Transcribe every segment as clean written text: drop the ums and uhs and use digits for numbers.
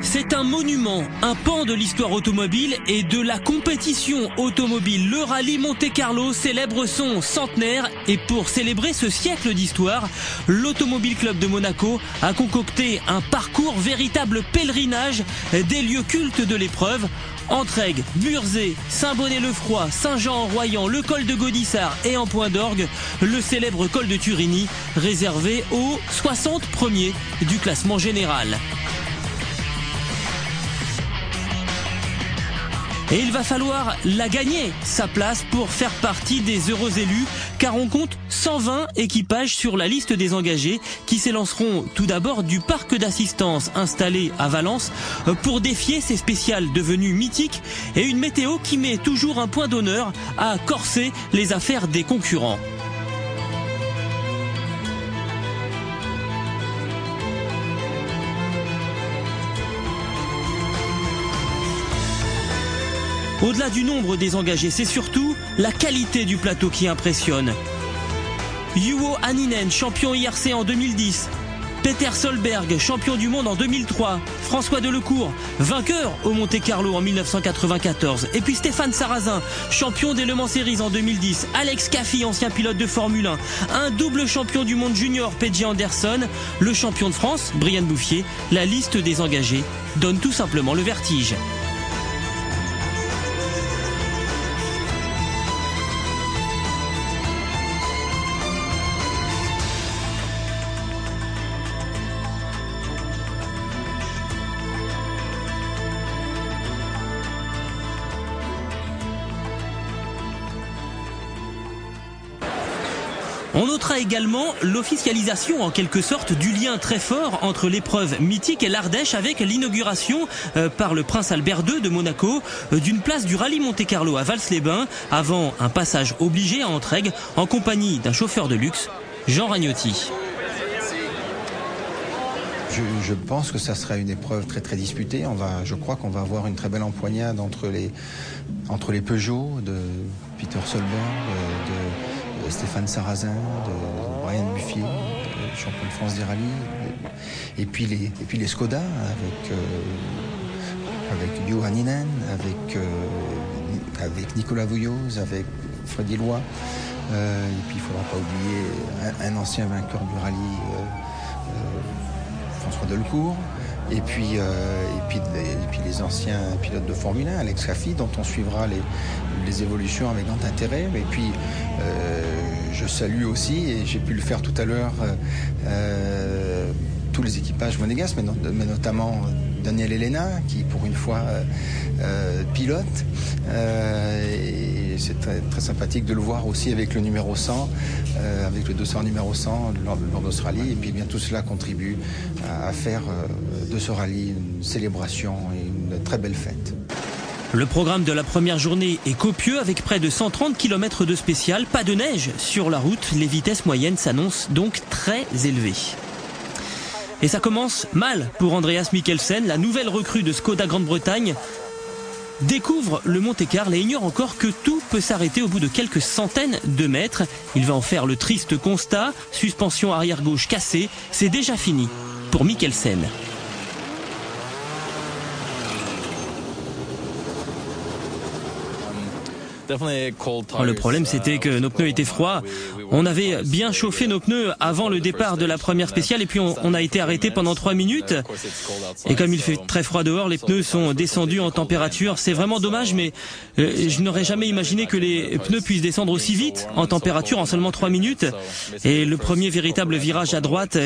C'est un monument, un pan de l'histoire automobile et de la compétition automobile. Le rallye Monte-Carlo célèbre son centenaire et pour célébrer ce siècle d'histoire, l'Automobile Club de Monaco a concocté un parcours véritable pèlerinage des lieux cultes de l'épreuve. Entraigues, Burzet, Saint-Bonnet-le-Froid, Saint-Jean-en-Royans, le col de Gaudissart et en point d'orgue, le célèbre col de Turini, réservé aux 60 premiers du classement général. Et il va falloir la gagner, sa place, pour faire partie des heureux élus, car on compte 120 équipages sur la liste des engagés qui s'élanceront tout d'abord du parc d'assistance installé à Valence pour défier ces spéciales devenues mythiques et une météo qui met toujours un point d'honneur à corser les affaires des concurrents. Au-delà du nombre des engagés, c'est surtout la qualité du plateau qui impressionne. Juho Hänninen, champion IRC en 2010. Peter Solberg, champion du monde en 2003. François Delecourt, vainqueur au Monte-Carlo en 1994. Et puis Stéphane Sarrazin, champion des Le Mans Series en 2010. Alex Caffi, ancien pilote de Formule 1. Un double champion du monde junior, P.J. Anderson. Le champion de France, Brian Bouffier. La liste des engagés donne tout simplement le vertige. On notera également l'officialisation en quelque sorte du lien très fort entre l'épreuve mythique et l'Ardèche avec l'inauguration par le prince Albert II de Monaco d'une place du rallye Monte-Carlo à Vals-les-Bains avant un passage obligé à Entraigues en compagnie d'un chauffeur de luxe, Jean Ragnotti. Je pense que ça sera une épreuve très disputée. Je crois qu'on va avoir une très belle empoignade entre les Peugeot de Peter Solberg, de Stéphane Sarrazin, de Brian Bouffier, champion de France des rallyes, et puis les Skoda avec Juho Hänninen, avec Nicolas Vouilloz, avec Freddy Loy, et puis il ne faudra pas oublier un ancien vainqueur du rallye, François Delecourt, et puis les anciens pilotes de Formule 1, Alex Caffi, dont on suivra les évolutions avec grand intérêt. Et puis je salue aussi, et j'ai pu le faire tout à l'heure, tous les équipages monégasques, mais notamment Daniel Elena, qui pour une fois pilote. Et c'est très sympathique de le voir aussi avec le numéro 100, avec le 200 numéro 100 lors de ce rallye. Et puis bien tout cela contribue à faire de ce rallye une célébration et une très belle fête. Le programme de la première journée est copieux avec près de 130 km de spécial. Pas de neige sur la route, les vitesses moyennes s'annoncent donc très élevées. Et ça commence mal pour Andreas Mikkelsen, la nouvelle recrue de Skoda Grande-Bretagne. Découvre le Monte-Carlo et ignore encore que tout peut s'arrêter au bout de quelques centaines de mètres. Il va en faire le triste constat, suspension arrière gauche cassée, c'est déjà fini pour Mikkelsen. Le problème, c'était que nos pneus étaient froids. On avait bien chauffé nos pneus avant le départ de la première spéciale et puis on a été arrêté pendant 3 minutes. Et comme il fait très froid dehors, les pneus sont descendus en température. C'est vraiment dommage, mais je n'aurais jamais imaginé que les pneus puissent descendre aussi vite en température en seulement 3 minutes. Et le premier véritable virage à droite,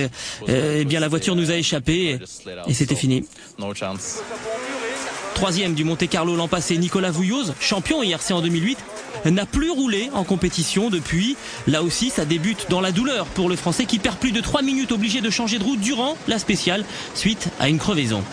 eh bien la voiture nous a échappé et c'était fini. Troisième du Monte-Carlo l'an passé, Nicolas Vouilloz, champion IRC en 2008, n'a plus roulé en compétition depuis. Là aussi, ça débute dans la douleur pour le Français qui perd plus de 3 minutes, obligé de changer de route durant la spéciale suite à une crevaison.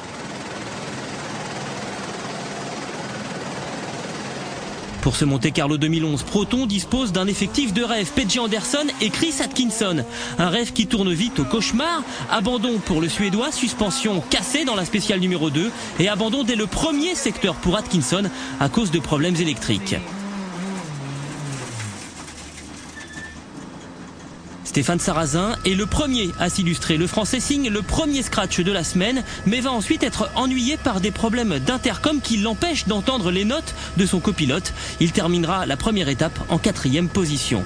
Pour ce Monte-Carlo 2011, Proton dispose d'un effectif de rêve. P.J. Anderson et Chris Atkinson. Un rêve qui tourne vite au cauchemar. Abandon pour le Suédois, suspension cassée dans la spéciale numéro 2 et abandon dès le premier secteur pour Atkinson à cause de problèmes électriques. Stéphane Sarrazin est le premier à s'illustrer. Le Français signe le premier scratch de la semaine, mais va ensuite être ennuyé par des problèmes d'intercom qui l'empêchent d'entendre les notes de son copilote. Il terminera la première étape en 4e position.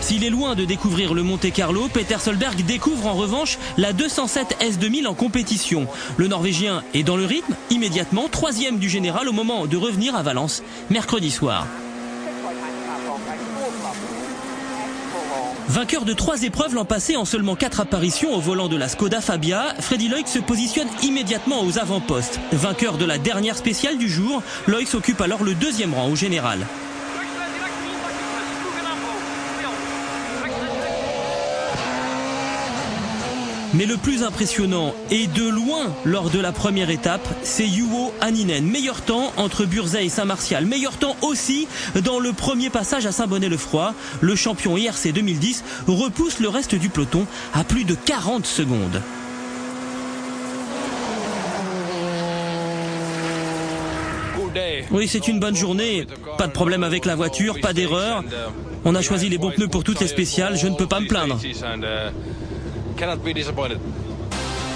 S'il est loin de découvrir le Monte-Carlo, Peter Solberg découvre en revanche la 207 S2000 en compétition. Le Norvégien est dans le rythme immédiatement, 3e du général au moment de revenir à Valence mercredi soir. Vainqueur de 3 épreuves l'an passé en seulement 4 apparitions au volant de la Skoda Fabia, Freddy Loix se positionne immédiatement aux avant-postes. Vainqueur de la dernière spéciale du jour, Loix occupe alors le 2e rang au général. Mais le plus impressionnant, et de loin lors de la première étape, c'est Juho Hänninen. Meilleur temps entre Burzet et Saint-Martial. Meilleur temps aussi dans le premier passage à Saint-Bonnet-le-Froid. Le champion IRC 2010 repousse le reste du peloton à plus de 40 secondes. Oui, c'est une bonne journée. Pas de problème avec la voiture, pas d'erreur. On a choisi les bons pneus pour toutes les spéciales. Je ne peux pas me plaindre.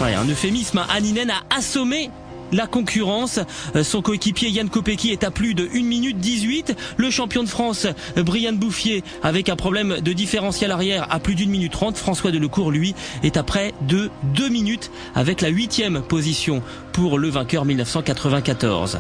Ouais, un euphémisme. Hänninen a assommé la concurrence. Son coéquipier Yann Kopecky est à plus de 1 minute 18. Le champion de France Brian Bouffier avec un problème de différentiel arrière à plus d'1 minute 30. François Delecourt lui est à près de 2 minutes avec la 8e position pour le vainqueur 1994.